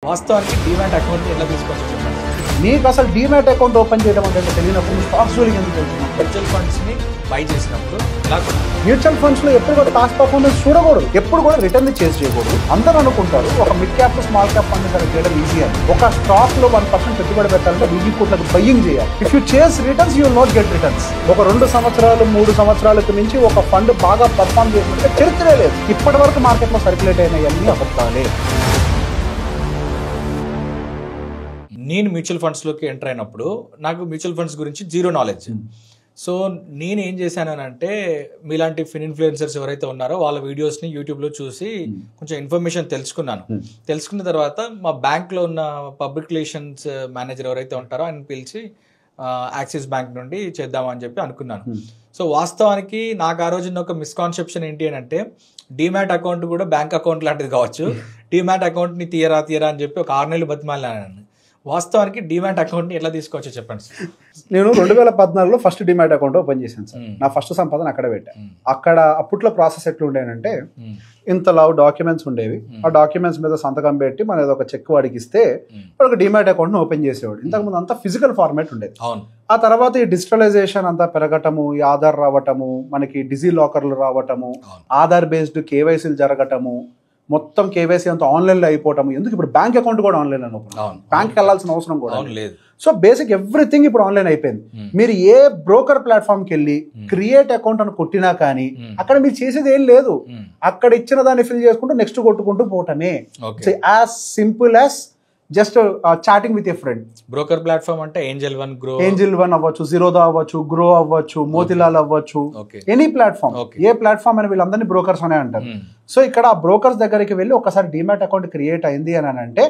వాస్తవానికి demat account ఎలా తీసుకోవచ్చు చెప్పండి. మీకు అసలు డీమ్యాట్ అకౌంట్ ఓపెన్ చేయడం అంటే తెలియనప్పుడు స్టాక్స్ జోలికి ఎందుకు వెళ్తున్నాం? మ్యూచువల్ ఫండ్స్ని బై చేసినప్పుడు ఎలా మ్యూచువల్ ఫండ్స్ లో ఎప్పుడు కూడా కాస్ట్ పర్ఫార్మెన్స్ చూడకూడదు, ఎప్పుడు కూడా రిటర్న్ చేసి చేయకూడదు. అందరూ అనుకుంటారు ఒక mid cap small cap fund select చేయడం ఈజీ అని. ఒక స్టాక్ లో 1% పెట్టుబడి పెట్టాలంటే 1000 కోట్లకు బయ్యింగ్ చేయాలి. If you chase returns you will not get returns. ఒక 2 సంవత్సరాలు 3 సంవత్సరాలకు మించి ఒక ఫండ్ బాగా పర్ఫార్మ్ చేసినట్టే చరిత్రే లేదు. ఇప్పటి వరకు మార్కెట్ లో సర్క్యులేట్ అయిన అన్ని అబద్ధాలే. నేను మ్యూచువల్ ఫండ్స్లోకి ఎంటర్ అయినప్పుడు నాకు మ్యూచువల్ ఫండ్స్ గురించి జీరో నాలెడ్జ్. సో నేను ఏం చేశాను అని అంటే, మీలాంటి ఫిన్ ఇన్ఫ్లుయెన్సర్స్ ఎవరైతే ఉన్నారో వాళ్ళ వీడియోస్ని యూట్యూబ్లో చూసి కొంచెం ఇన్ఫర్మేషన్ తెలుసుకున్నాను. తెలుసుకున్న తర్వాత మా బ్యాంక్లో ఉన్న పబ్లిక్ రిలేషన్స్ మేనేజర్ ఎవరైతే ఉంటారో ఆయన పిలిచి యాక్సిస్ బ్యాంక్ నుండి చేద్దామని చెప్పి అనుకున్నాను. సో వాస్తవానికి నాకు ఆ రోజున ఒక మిస్కాన్సెప్షన్ ఏంటి అని అంటే, డీమ్యాట్ అకౌంట్ కూడా బ్యాంక్ అకౌంట్ లాంటిది కావచ్చు, డీమ్యాట్ అకౌంట్ని తీయరా అని చెప్పి ఒక 6 నెలలు బతిమాలను. వాస్తవానికి డీమ్యాట్ అకౌంట్ని ఎట్లా తీసుకోవచ్చో చెప్పండి సార్. నేను 2014లో ఫస్ట్ డీమ్యాట్ అకౌంట్ ఓపెన్ చేశాను సార్. నా ఫస్ట్ సంపాదన అక్కడ పెట్టాను. అక్కడ అప్పట్లో ప్రాసెస్ ఎట్లుండేనంటే, ఇంత లావు డాక్యుమెంట్స్ ఉండేవి. ఆ డాక్యుమెంట్స్ మీద సంతకం పెట్టి మన ఏదో ఒక చెక్ వాడికి ఇస్తే వాడు ఒక డీమ్యాట్ అకౌంట్ని ఓపెన్ చేసేవాడు. ఇంతకుముందు అంతా ఫిజికల్ ఫార్మాట్ ఉండేది. ఆ తర్వాత ఈ డిజిటలైజేషన్ అంతా పెరగటము, ఈ ఆధార్ రావటము, మనకి డిజీ లాకర్లు రావటము, ఆధార్ బేస్డ్ కేవైసీలు జరగటము, మొత్తం కేవైసీ అంతా ఆన్లైన్ లో అయిపోవటము. ఎందుకు ఇప్పుడు బ్యాంక్ అకౌంట్ కూడా ఆన్లైన్ లో బ్యాంక్ వెళ్ళాల్సిన అవసరం కూడా లేదు. సో బేసిక్ ఎవ్రీథింగ్ ఇప్పుడు ఆన్లైన్ అయిపోయింది. మీరు ఏ బ్రోకర్ ప్లాట్ఫామ్ కి వెళ్ళి క్రియేట్ అకౌంట్ అని కొట్టినా కానీ అక్కడ మీరు చేసేది ఏం లేదు. అక్కడ ఇచ్చిన దాన్ని ఫిల్ చేసుకుంటూ నెక్స్ట్ కొట్టుకుంటూ పోవటమే. As simple as just chatting with a friend. Broker platform అంటే ఏంజల్ వన్ అవ్వచ్చు, జీరోదా అవ్వచ్చు, గ్రో అవ్వచ్చు, మోతిలాల్ అవ్వచ్చు, ఎనీ ప్లాట్ఫామ్. ఏ ప్లాట్ఫామ్ అని వీళ్ళందరినీ బ్రోకర్స్ అనే అంటారు. సో ఇక్కడ ఆ బ్రోకర్స్ దగ్గరికి వెళ్ళి ఒకసారి డీమ్యాట్ అకౌంట్ క్రియేట్ అయింది అని అంటే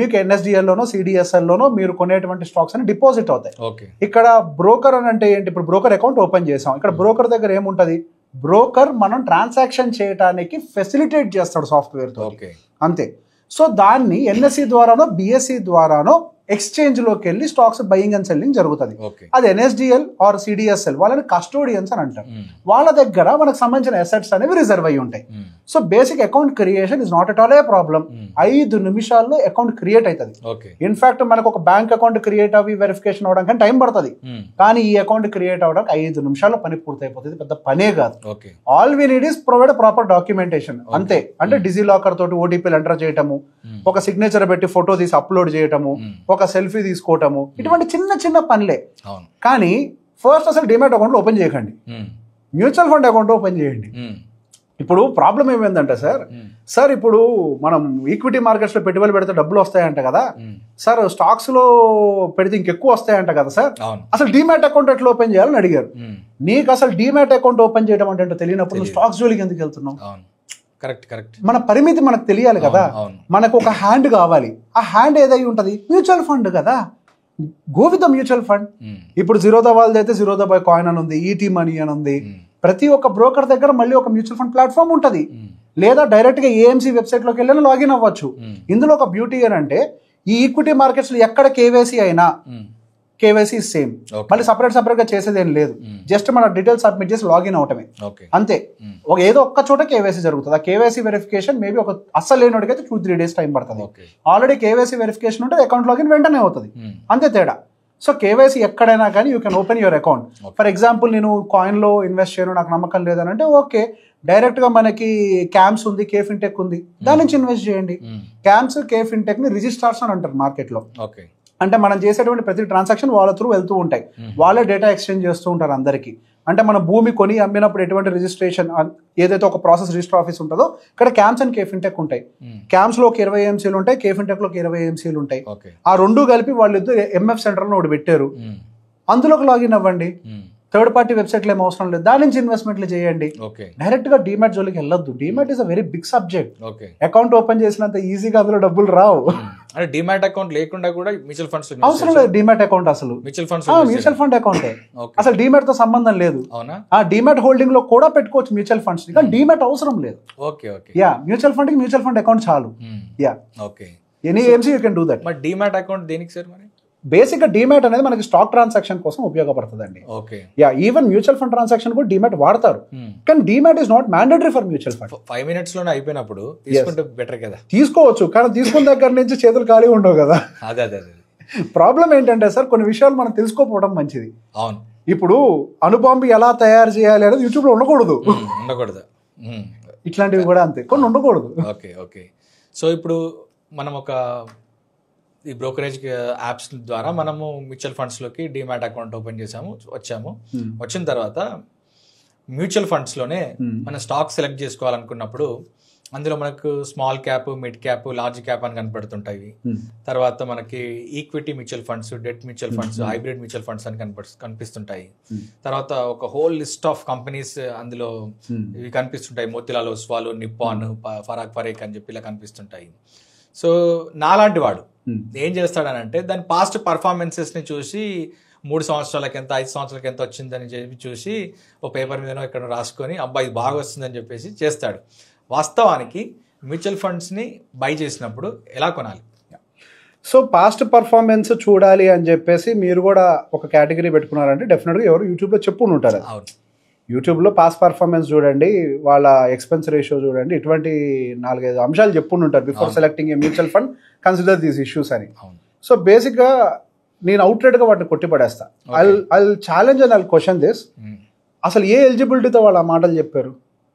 మీకు NSDL లోనో CDSL లోనో మీరు కొనేటువంటి స్టాక్స్ అని డిపాజిట్ అవుతాయి. ఇక్కడ బ్రోకర్ అని అంటే ఏంటి? ఇప్పుడు బ్రోకర్ అకౌంట్ ఓపెన్ చేసాం, ఇక్కడ బ్రోకర్ దగ్గర ఏముంటది? బ్రోకర్ మనం ట్రాన్సాక్షన్ చేయడానికి ఫెసిలిటేట్ చేస్తాడు సాఫ్ట్వేర్ తో, అంతే. సో దాన్ని NSE ద్వారానో BSE ద్వారానో ఎక్స్చేంజ్ లోకి వెళ్ళి స్టాక్స్ బయింగ్ అండ్ సెల్లింగ్ జరుగుతుంది. అది NSDL ఆర్ CDSL వాళ్ళని కస్టోడియన్స్ అని అంటారు. వాళ్ళ దగ్గర మనకు సంబంధించిన అసెట్స్ అనేవి రిజర్వ్ అయ్యి ఉంటాయి. So basic account creation is not at all A problem. 5 నిమిషాల్లో అకౌంట్ క్రియేట్ అవుతుంది. ఇన్ఫాక్ట్ మనకు ఒక బ్యాంక్ అకౌంట్ క్రియేట్ అవి వెరిఫికేషన్ అవడానికి టైం పడుతుంది, కానీ ఈ అకౌంట్ క్రియేట్ అవడానికి 5 నిమిషాల్లో పని పూర్తి అయిపోతుంది. పెద్ద పనే కాదు. All we need is provide proper documentation, అంతే. అంటే డిజీ లాకర్ తోటి OTPలు ఎంటర్ చేయటము, ఒక సిగ్నేచర్ పెట్టి ఫోటో తీసి అప్లోడ్ చేయటము, ఒక సెల్ఫీ తీసుకోవటము, ఇటువంటి చిన్న చిన్న పనులే. కానీ ఫస్ట్ అసలు డీమ్యాట్ అకౌంట్ ఓపెన్ చేయకండి, మ్యూచువల్ ఫండ్ అకౌంట్ ఓపెన్ చేయండి. ఇప్పుడు ప్రాబ్లం ఏమైందంటే సార్ ఇప్పుడు మనం ఈక్విటీ మార్కెట్స్ లో పెట్టుబడులు పెడితే డబ్బులు వస్తాయంట కదా సార్, స్టాక్స్ లో పెడితే ఇంకెక్కువ వస్తాయంట కదా సార్, అసలు డీమ్యాట్ అకౌంట్ ఎట్లా ఓపెన్ చేయాలని అడిగారు. నీకు అసలు డీమ్యాట్ అకౌంట్ ఓపెన్ చేయడం అంటే తెలియనప్పుడు స్టాక్స్ జోలికి ఎందుకు వెళ్తున్నావు? మన పరిమితి మనకు తెలియాలి కదా. మనకు ఒక హ్యాండ్ కావాలి, ఆ హ్యాండ్ ఏదై ఉంటది? మ్యూచువల్ ఫండ్ కదా. Go with the mutual fund. ఇప్పుడు జీరోదా వాళ్ళది అయితే జీరోదా బై కాయిన్ అని ఉంది, ఈటీ మనీ అని ఉంది. ప్రతి ఒక్క బ్రోకర్ దగ్గర మళ్ళీ ఒక మ్యూచువల్ ఫండ్ ప్లాట్ఫామ్ ఉంటది, లేదా డైరెక్ట్ గా AMC వెబ్సైట్ లోకి వెళ్ళి లాగిన్ అవ్వచ్చు. ఇందులో ఒక బ్యూటీ ఏంటంటే, ఈ ఈక్విటీ మార్కెట్స్ లో ఎక్కడ KYC అయినా KYC సేమ్, మళ్ళీ సపరేట్ గా చేసేది ఏం లేదు. జస్ట్ మన డీటెయిల్స్ సబ్మిట్ చేసి లాగిన్ అవటమే, అంతే. ఏదో ఒక్క చోట KYC జరుగుతుంది. ఆ KYC వెరిఫికేషన్ మేబీ ఒక అస్సలు లేనోడికైతే 2-3 డేస్ టైం పడుతుంది. ఆల్రెడీ KYC వెరిఫికేషన్ ఉంటే అకౌంట్ లాగిన్ వెంటనే అవుతుంది, అంతే తేడా. సో KYC ఎక్కడైనా కానీ you can open your account. For example నేను కాయిన్ లో ఇన్వెస్ట్ చేయను, నాకు నమ్మకం లేదని అంటే ఓకే, డైరెక్ట్ గా మనకి క్యామ్స్ ఉంది, KFinTech ఉంది, దాని నుంచి ఇన్వెస్ట్ చేయండి. క్యామ్స్ KFinTech ని రిజిస్ట్రార్స్ అని అంటారు మార్కెట్ లో. అంటే మనం చేసేటువంటి ప్రతి ట్రాన్సాక్షన్ వాళ్ళ త్రూ వెళ్తూ ఉంటాయి, వాళ్ళే డేటా ఎక్స్చేంజ్ చేస్తూ ఉంటారు అందరికి. అంటే మన భూమి కొని అమ్మినప్పుడు ఎటువంటి రిజిస్ట్రేషన్ ఏదైతే ఒక ప్రాసెస్ రిజిస్టర్ ఆఫీస్ ఉంటుందో, ఇక్కడ క్యామ్స్ అండ్ KFinTech ఉంటాయి. క్యామ్స్ లో 20 AMCలు ఉంటాయి, KFinTech లో 20 AMCలు ఉంటాయి. ఆ రెండు కలిపి వాళ్ళిద్దరు MF సెంటర్ లో ఒకటి పెట్టారు, అందులోకి లాగిన్ అవ్వండి. థర్డ్ పార్టీ వెబ్సైట్లు ఏం అవసరం లేదు, దాని నుంచి ఇన్వెస్ట్మెంట్లు చేయండి. డైరెక్ట్ గా డీమ్యాట్ జోలికి వెళ్ళొద్దు. Demat is a very big subject. Account open చేసినంత ఈజీగా అందులో డబ్బులు రావు. అంటే డీమ్యాట్ అకౌంట్ లేకుండా కూడా మ్యూచువల్ ఫండ్స్ అవసరం లేదు. డీమ్యాట్ అకౌంట్ అసలు మ్యూచువల్ ఫండ్ అకౌంటే, అసలు డీమ్యాట్ తో సంబంధం లేదు. ఆ డీమ్యాట్ హోల్డింగ్ లో కూడా పెట్టుకోవచ్చు మ్యూచువల్ ఫండ్స్, కానీ డీమ్యాట్ అవసరం లేదు. యా, మ్యూచువల్ ఫండ్ కి మ్యూచువల్ ఫండ్ అకౌంట్ చాలు. Yeah, any AMC you can do that. Demat account దేనికి సార్? మరి బేసిక్గా డీమ్యాట్ అనేది మనకి స్టాక్ ట్రాన్సాక్షన్ కోసం ఉపయోగపడుతుందండి. Yeah, even mutual fund transaction కూడా డీమ్యాట్ వాడతారు, కానీ demat is not mandatory for mutual fund. 5 minutes లోనే అయిపోయినప్పుడు తీసుకుంటే బెటర్ కదా. తీసుకోవచ్చు, కానీ తీసుకున్న దగ్గర నుంచి చేతులు ఖాళీ ఉండవు కదా. అదే అదే ప్రాబ్లం ఏంటంటే సార్, కొన్ని విషయాలు మనం తెలుసుకోకపోవడం మంచిది. అవును. ఇప్పుడు అణుబాంబు ఎలా తయారు చేయాలి అనేది యూట్యూబ్ లో ఉండకూడదు. ఇట్లాంటివి కూడా అంతే, కొన్ని ఉండకూడదు. Okay okay. సో ఇప్పుడు మనం ఈ బ్రోకరేజ్ యాప్స్ ద్వారా మనము మ్యూచువల్ ఫండ్స్లోకి డీమ్యాట్ అకౌంట్ ఓపెన్ వచ్చాము. వచ్చిన తర్వాత మ్యూచువల్ ఫండ్స్లోనే మన స్టాక్ సెలెక్ట్ చేసుకోవాలనుకున్నప్పుడు అందులో మనకు small cap, mid cap, large cap అని కనపడుతుంటాయి. తర్వాత మనకి equity mutual funds, debt mutual funds, hybrid mutual funds అని కనిపిస్తుంటాయి. తర్వాత ఒక హోల్ లిస్ట్ ఆఫ్ కంపెనీస్ అందులో ఇవి కనిపిస్తుంటాయి. మోతిలాల్ ఒస్వాల్, నిప్పాన్, ఫరాక్ ఫరేక్ అని చెప్పి ఇలా కనిపిస్తుంటాయి. సో నాలాంటి వాడు ఏం చేస్తాడనంటే దాని పాస్ట్ పర్ఫార్మెన్సెస్ని చూసి 3 సంవత్సరాలకి ఎంత, 5 సంవత్సరాలకి ఎంత వచ్చిందని చెప్పి చూసి ఓ పేపర్ మీదనో ఇక్కడ రాసుకొని అబ్బాయి ఇది బాగా వస్తుందని చెప్పేసి చేస్తాడు. వాస్తవానికి మ్యూచువల్ ఫండ్స్ని బై చేసినప్పుడు ఎలా కొనాలి? సో పాస్ట్ పర్ఫార్మెన్స్ చూడాలి అని చెప్పేసి మీరు కూడా ఒక కేటగిరీ పెట్టుకున్నారంటే డెఫినెట్గా ఎవరు యూట్యూబ్లో చెప్పుకుని ఉంటారు. యూట్యూబ్లో పాస్ట్ పర్ఫార్మెన్స్ చూడండి, వాళ్ళ ఎక్స్పెన్స్ రేషియో చూడండి, ఇటువంటి 4-5 అంశాలు చెప్పుకుని ఉంటారు. Before selecting a mutual fund consider these issues అని. సో బేసిక్గా నేను అవుట్లెట్గా వాటిని కొట్టిపడేస్తా. I challenge and I question this, అసలు ఏ ఎలిజిబిలిటీతో వాళ్ళు ఆ మాటలు చెప్పారు?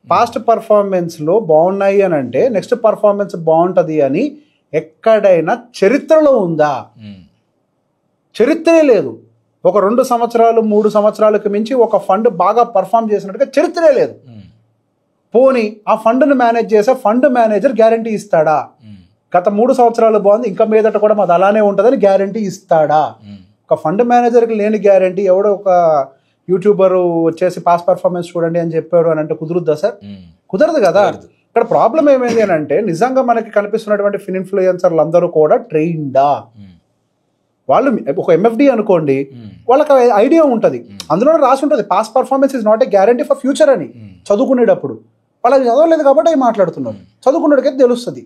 పాస్ట్ పర్ఫార్మెన్స్లో బాగున్నాయి అని అంటే నెక్స్ట్ పర్ఫార్మెన్స్ బాగుంటుంది అని ఎక్కడైనా చరిత్రలో ఉందా? చరిత్రే లేదు. ఒక 2 సంవత్సరాలు 3 సంవత్సరాలకు మించి ఒక ఫండ్ బాగా పర్ఫామ్ చేసినట్టుగా చరిత్రే లేదు. పోనీ ఆ ఫండ్ను మేనేజ్ చేసే ఫండ్ మేనేజర్ గ్యారంటీ ఇస్తాడా? గత 3 సంవత్సరాలు బాగుంది, ఇంకా మీదట కూడా మాది అలానే ఉంటుందని గ్యారంటీ ఇస్తాడా? ఒక ఫండ్ మేనేజర్కి లేని గ్యారంటీ ఎవడో ఒక యూట్యూబర్ వచ్చేసి పాస్ట్ పర్ఫార్మెన్స్ చూడండి అని చెప్పాడు అని అంటే కుదురుద్దా సార్? కుదరదు కదా. ఇక్కడ ప్రాబ్లం ఏమైంది అని అంటే నిజంగా మనకి కనిపిస్తున్నటువంటి ఫిన్ ఇన్ఫ్లుయెన్సర్లు అందరూ కూడా ట్రైన్డా? వాళ్ళు ఒక ఎంఎఫ్డి అనుకోండి, వాళ్ళకి ఐడియా ఉంటుంది, అందులోనే రాసి ఉంటుంది past performance is not a guarantee for future అని. చదువుకునేటప్పుడు వాళ్ళకి చదవలేదు కాబట్టి అవి మాట్లాడుతున్నారు, చదువుకునేటికైతే తెలుస్తుంది.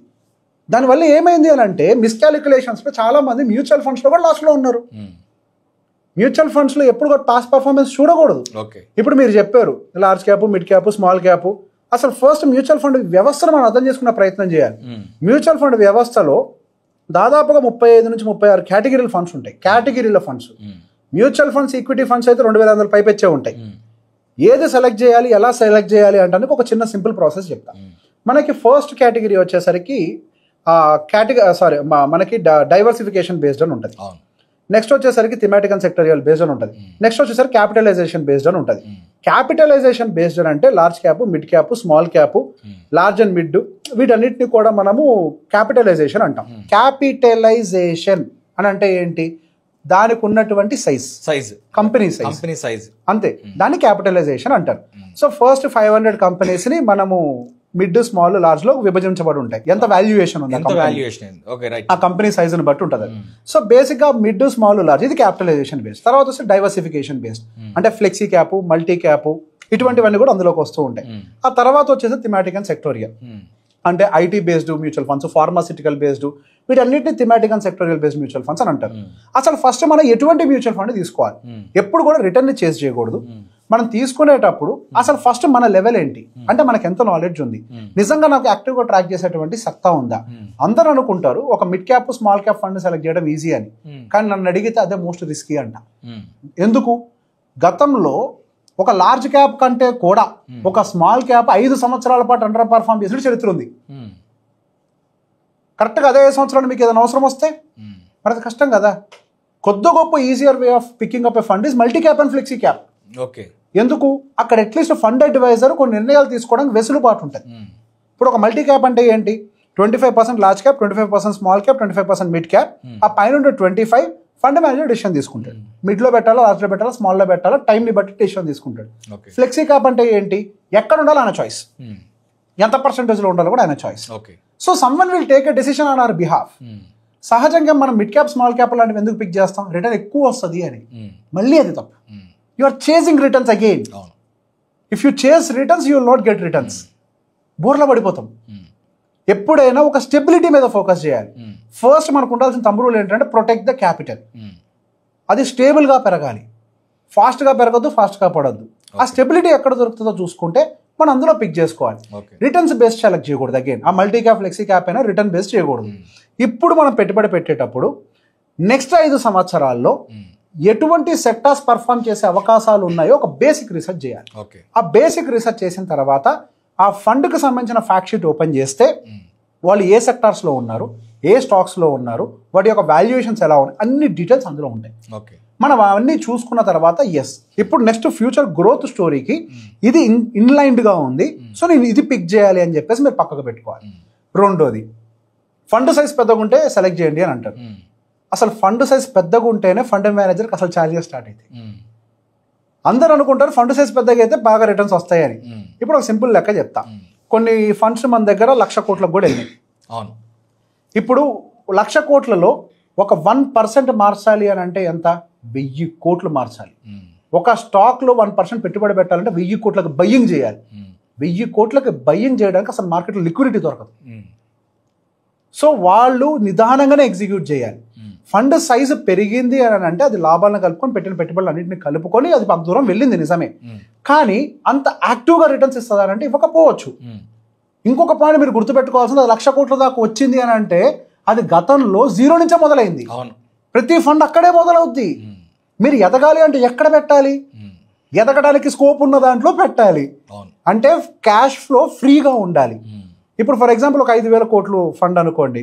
దానివల్ల ఏమైంది అని అంటే మిస్కాలిక్యులేషన్స్లో చాలా మంది మ్యూచువల్ ఫండ్స్లో కూడా లాస్ట్లో ఉన్నారు. మ్యూచువల్ ఫండ్స్లో ఎప్పుడు కూడా పాస్ట్ పర్ఫార్మెన్స్ చూడకూడదు. ఇప్పుడు మీరు చెప్పారు large cap, mid cap, small cap. అసలు ఫస్ట్ మ్యూచువల్ ఫండ్ వ్యవస్థను మనం అర్థం చేసుకునే ప్రయత్నం చేయాలి. మ్యూచువల్ ఫండ్ వ్యవస్థలో దాదాపుగా 35 నుంచి 36 కేటగిరీల ఫండ్స్ ఉంటాయి. కేటగిరీల funds, mutual funds, equity funds అయితే 2500 పైపెచ్చే ఉంటాయి. ఏది సెలెక్ట్ చేయాలి, ఎలా సెలెక్ట్ చేయాలి అంటే ఒక చిన్న సింపుల్ ప్రాసెస్ చెప్తా. మనకి ఫస్ట్ కేటగిరీ వచ్చేసరికి మనకి డైవర్సిఫికేషన్ బేస్డ్ అని ఉంటుంది. నెక్స్ట్ వచ్చేసరికి థిమాటిక్ అండ్ సెక్టరియల్ బేస్డ్ అని ఉంటుంది. నెక్స్ట్ వచ్చేసరికి క్యాపిటలైజేషన్ బేస్డ్ అని ఉంటుంది. క్యాపిటలైజేషన్ బేస్డ్ అంటే large cap, mid cap, small cap, large and mid, వీటన్నిటిని కూడా మనము క్యాపిటలైజేషన్ అంటాం. క్యాపిటలైజేషన్ అని అంటే ఏంటి? దానికి ఉన్నటువంటి సైజ్, కంపెనీ సైజ్ అంతే, దాన్ని క్యాపిటలైజేషన్ అంటారు. సో ఫస్ట్ 500 కంపెనీస్ ని మనము మిడ్, స్మాల్, లార్జ్ లో విభజించబడి ఉంటాయి. ఎంత వాల్యుయేషన్ ఉంది ఆ కంపెనీ సైజ్ ని బట్టి ఉంటుంది. సో బేసిక్ గా మిడ్, స్మాల్, లార్జ్ ఇది క్యాపిటలైజేషన్ బేస్డ్. తర్వాత వస్తే డైవర్సిఫికేషన్ బేస్డ్ అంటే ఫ్లెక్సీ క్యాప్, మల్టీ క్యాప్, ఇటువంటివన్నీ కూడా అందులోకి వస్తూ ఉంటాయి. ఆ తర్వాత వచ్చేసి థిమాటిక్ అండ్ సెక్టోరియల్ అంటే IT based mutual funds, pharmaceutical based, వీటన్నిటిని thematic and sectorial based mutual funds అని అంటారు. అసలు ఫస్ట్ మనం ఎటువంటి మ్యూచువల్ ఫండ్ తీసుకోవాలి? ఎప్పుడు కూడా రిటర్న్ చేసి చేయకూడదు. మనం తీసుకునేటప్పుడు అసలు ఫస్ట్ మన లెవెల్ ఏంటి అంటే మనకు ఎంత నాలెడ్జ్ ఉంది, నిజంగా నాకు యాక్టివ్గా ట్రాక్ చేసేటువంటి సత్తా ఉందా? అందరూ అనుకుంటారు ఒక mid cap, small cap fund select చేయడం ఈజీ అని, కానీ నన్ను అడిగితే అదే మోస్ట్ రిస్కీ అంట. ఎందుకు? గతంలో ఒక లార్జ్ క్యాప్ కంటే కూడా ఒక స్మాల్ క్యాప్ 5 సంవత్సరాల పాటు అండర్ పర్ఫార్మ్ చేసిన చరిత్ర ఉంది. కరెక్ట్గా అదే సంవత్సరాలు మీకు ఏదైనా అవసరం వస్తే మరి అది కష్టం కదా. కొద్ది గొప్ప easier way of picking up a fund is multi cap and flexi cap. ఎందుకు? అక్కడ అట్లీస్ట్ ఫండ్ అడ్వైజర్ కొన్ని నిర్ణయాలు తీసుకోవడానికి వెసులుబాటు ఉంటుంది. ఇప్పుడు ఒక మల్టీ క్యాప్ అంటే ఏంటి? 25% large cap, 25% small cap, 25% mid cap, ఆ పైన 25 ఫండ్ మేనేజర్ డిసిషన్ తీసుకుంటాడు. మిడ్లో పెట్టాలా, లార్జ్లో పెట్టాలా, స్మాల్లో పెట్టాలా, టైంని బట్టి డిసిషన్ తీసుకుంటాడు. ఫ్లెక్సీ క్యాప్ అంటే ఏంటి? ఎక్కడ ఉండాలో ఆయన చాయిస్, ఎంత పర్సెంటేజ్లో ఉండాలో కూడా ఆయన choice. So someone will take a decision on hour behalf. సహజంగా మనం మిడ్ క్యాప్, స్మాల్ క్యాప్ లాంటివి ఎందుకు పిక్ చేస్తాం? రిటర్న్ ఎక్కువ వస్తుంది అని. మళ్ళీ అది తప్పు. You are chasing returns again. If you chase returns you will not get returns. బోర్లా పడిపోతాం. ఎప్పుడైనా ఒక స్టెబిలిటీ మీద ఫోకస్ చేయాలి. ఫస్ట్ మనకు ఉండాల్సిన తమ్ముడు ఏంటంటే ప్రొటెక్ట్ ద క్యాపిటల్. అది స్టేబుల్గా పెరగాలి, ఫాస్ట్గా పెరగద్దు, ఫాస్ట్గా పడద్దు. ఆ స్టెబిలిటీ ఎక్కడ దొరుకుతుందో చూసుకుంటే మనం అందులో పిక్ చేసుకోవాలి. రిటర్న్స్ బేస్డ్ సెలెక్ట్ చేయకూడదు. అగైన్ ఆ మల్టీ క్యాప్ ఫ్లెక్సీ క్యాప్ అయినా రిటర్న్ బేస్డ్ చేయకూడదు. ఇప్పుడు మనం పెట్టుబడి పెట్టేటప్పుడు నెక్స్ట్ 5 సంవత్సరాల్లో ఎటువంటి సెక్టార్స్ పర్ఫామ్ చేసే అవకాశాలు ఉన్నాయో ఒక బేసిక్ రీసెర్చ్ చేయాలి. ఆ బేసిక్ రీసెర్చ్ చేసిన తర్వాత ఆ ఫండ్కి సంబంధించిన ఫ్యాక్ట్ షీట్ ఓపెన్ చేస్తే వాళ్ళు ఏ సెక్టార్స్లో ఉన్నారు, ఏ స్టాక్స్లో ఉన్నారు, వాటి యొక్క వాల్యుయేషన్స్ ఎలా ఉన్నాయి, అన్ని డీటెయిల్స్ అందులో ఉంటాయి. మనం అవన్నీ చూసుకున్న తర్వాత ఎస్ ఇప్పుడు నెక్స్ట్ ఫ్యూచర్ గ్రోత్ స్టోరీకి ఇది ఇన్లైన్డ్గా ఉంది, సో నేను ఇది పిక్ చేయాలి అని చెప్పేసి మీరు పక్కకు పెట్టుకోవాలి. రెండోది ఫండ్ సైజ్ పెద్దగా ఉంటే సెలెక్ట్ చేయండి అని అంటారు. అసలు ఫండ్ సైజ్ పెద్దగా ఉంటేనే ఫండ్ మేనేజర్కి అసలు ఛార్జెస్ స్టార్ట్ అవుతాయి. అందరూ అనుకుంటారు ఫండ్ సైజ్ పెద్దగా అయితే బాగా రిటర్న్స్ వస్తాయని. ఇప్పుడు ఒక సింపుల్ లెక్క చెప్తా. కొన్ని ఫండ్స్ మన దగ్గర 1,00,000 కోట్లకు కూడా వెళ్ళినాయి. అవును. ఇప్పుడు 1,00,000 కోట్లలో ఒక 1% మార్చాలి అని అంటే ఎంత? 1000 కోట్లు మార్చాలి. ఒక స్టాక్లో 1% పెట్టుబడి పెట్టాలంటే 1000 కోట్లకు బయ్యింగ్ చేయాలి. 1000 కోట్లకి బయ్యింగ్ చేయడానికి అసలు మార్కెట్లో లిక్విడిటీ దొరకదు. సో వాళ్ళు నిదానంగానే ఎగ్జిక్యూట్ చేయాలి. ఫండ్ సైజు పెరిగింది అని అంటే అది లాభాలను కలుపుకొని పెట్టిన పెట్టుబడులు అన్నింటినీ కలుపుకొని అది అంత దూరం వెళ్ళింది నిజమే, కానీ అంత యాక్టివ్గా రిటర్న్స్ ఇస్తుందని అంటే ఇవ్వకపోవచ్చు. ఇంకొక పాయింట్ మీరు గుర్తుపెట్టుకోవాల్సింది, అది 1,00,000 కోట్ల దాకా వచ్చింది అని అంటే అది గతంలో 0 నుంచే మొదలైంది. ప్రతి ఫండ్ అక్కడే మొదలవుద్ది. మీరు ఎదగాలి అంటే ఎక్కడ పెట్టాలి? ఎదగడానికి స్కోప్ ఉన్న దాంట్లో పెట్టాలి. అంటే క్యాష్ ఫ్లో ఫ్రీగా ఉండాలి. ఇప్పుడు ఫర్ ఎగ్జాంపుల్ ఒక 5,000 కోట్లు ఫండ్ అనుకోండి,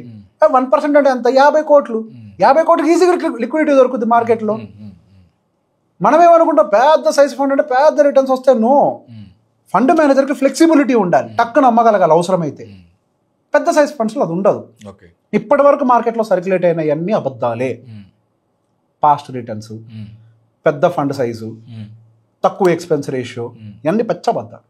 1% అంటే ఎంత? 50 కోట్లు. 50 కోట్లకి ఈజీగా లిక్విడిటీ దొరుకుతుంది మార్కెట్లో. మనమేమనుకుంటాం పెద్ద సైజ్ ఫండ్ అంటే పెద్ద రిటర్న్స్ వస్తాయి. నో, ఫండ్ మేనేజర్కి ఫ్లెక్సిబిలిటీ ఉండాలి, టక్కున అమ్మగలగాలి అవసరమైతే. పెద్ద సైజ్ ఫండ్స్లో అది ఉండదు. ఇప్పటి వరకు మార్కెట్లో సర్క్యులేట్ అయిన అన్ని అబద్ధాలే. పాస్ట్ రిటర్న్స్, పెద్ద ఫండ్ సైజు, తక్కువ ఎక్స్పెన్స్ రేషియో, ఇవన్నీ పచ్చబద్దాలు.